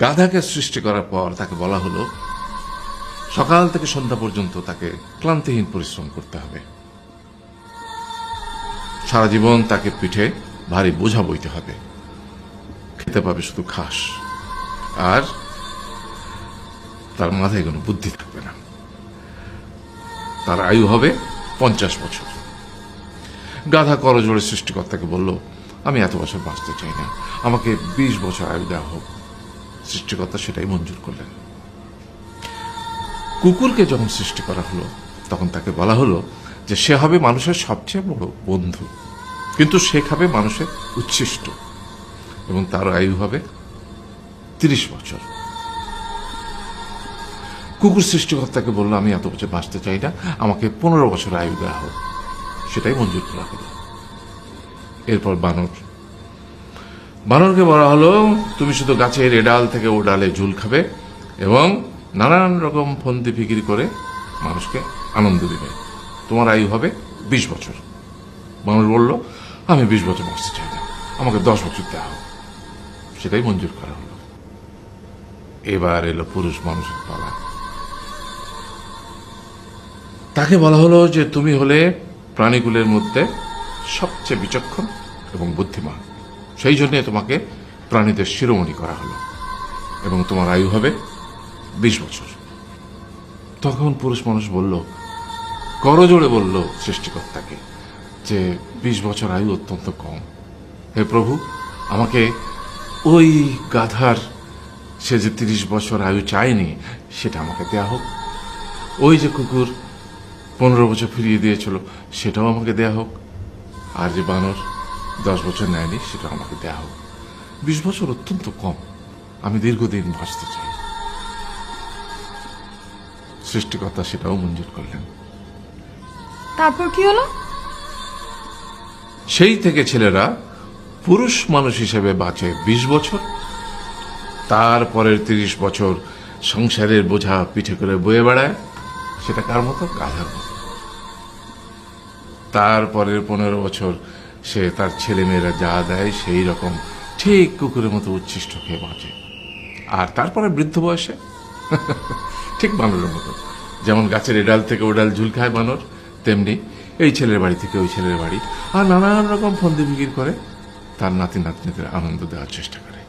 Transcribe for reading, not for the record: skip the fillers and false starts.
গাধাকে সৃষ্টি করার পর তাকে বলা হলো সকাল থেকে সন্ধ্যা পর্যন্ত তাকে ক্লান্তিহীন পরিশ্রম করতে হবে, সারা জীবন তাকে পিঠে ভারী বোঝা বইতে হবে, খেতে পাবে শুধু ঘাস, আর তার মাথায় কোনো বুদ্ধি থাকবে না। তার আয়ু হবে 50 বছর। গাধা করজোড়ে সৃষ্টিকর্তাকে বলল, আমি এত বছর বাঁচতে চাই না, আমাকে 20 বছর আয়ু দেওয়া হোক। সৃষ্টিকর্তা সেটাই মঞ্জুর করলেন। কুকুরকে যখন সৃষ্টি করা হলো তখন তাকে বলা হলো যে সে হবে মানুষের সবচেয়ে বড় বন্ধু, কিন্তু সে খাবে মানুষের উচ্ছিষ্ট, এবং তার আয়ু হবে 30 বছর। কুকুর সৃষ্টিকর্তাকে বলল, আমি এত বছর বাঁচতে চাই না, আমাকে 15 বছর আয়ু দেওয়া হোক। সেটাই মঞ্জুর করা হলো। এরপর বানরকে বলা হলো, তুমি শুধু গাছের এ ডাল থেকে ও ডালে ঝুল খাবে এবং নানান রকম ফন্দি ফিকির করে মানুষকে আনন্দ দিবে, তোমার আয়ু হবে 20 বছর। মানুষ বলল, আমি 20 বছর বাঁচতে চাই না, আমাকে 10 বছর দেওয়া হোক। সেটাই মঞ্জুর করা হলো। এবার এলো পুরুষ মানুষের পালা। তাকে বলা হলো যে তুমি হলে প্রাণীকুলের মধ্যে সবচেয়ে বিচক্ষণ এবং বুদ্ধিমান, সেই জন্য তোমাকে প্রাণীদের শিরোমণি করা হলো এবং তোমার আয়ু হবে 20 বছর। তখন পুরুষ মানুষ বলল, করজোড়ে বলল সৃষ্টিকর্তাকে যে 20 বছর আয়ু অত্যন্ত কম, হে প্রভু, আমাকে ওই গাধার সে যে 30 বছর আয়ু চায়নি সেটা আমাকে দেয়া হোক, ওই যে কুকুর 15 বছর ফিরিয়ে দিয়েছিল সেটাও আমাকে দেয়া হোক, আর যে বানর 10 বছর নেয়নি সেটাও আমাকে দেয়া হোক। 20 বছর অত্যন্ত কম, আমি দীর্ঘদিন বাঁচতে চাই। সৃষ্টিকর্তা সেটাও মঞ্জুর করলেন। তারপর কি হলো? সেই থেকে ছেলেরা পুরুষ মানুষ হিসেবে বাঁচে 20 বছর, তারপরের 30 বছর সংসারের বোঝা পিঠে করে বয়ে বেড়ায়, সেটা কার মতো? গাধার মতো। তারপরের 15 বছর সে তার ছেলে মেয়েরা যা দেয় সেই রকম ঠিক কুকুরের মতো উচ্ছিষ্ট খেয়ে বাঁচে। আর তারপরে বৃদ্ধ বয়সে ঠিক বানরের মতো, যেমন গাছের এডাল থেকে ওডাল ঝুল খায় বানর, তেমনি এই ছেলের বাড়ি থেকে ওই ছেলের বাড়ি, আর নানান রকম ফন্দি ফিকির করে তার নাতি নাতনিদের আনন্দ দেওয়ার চেষ্টা করে।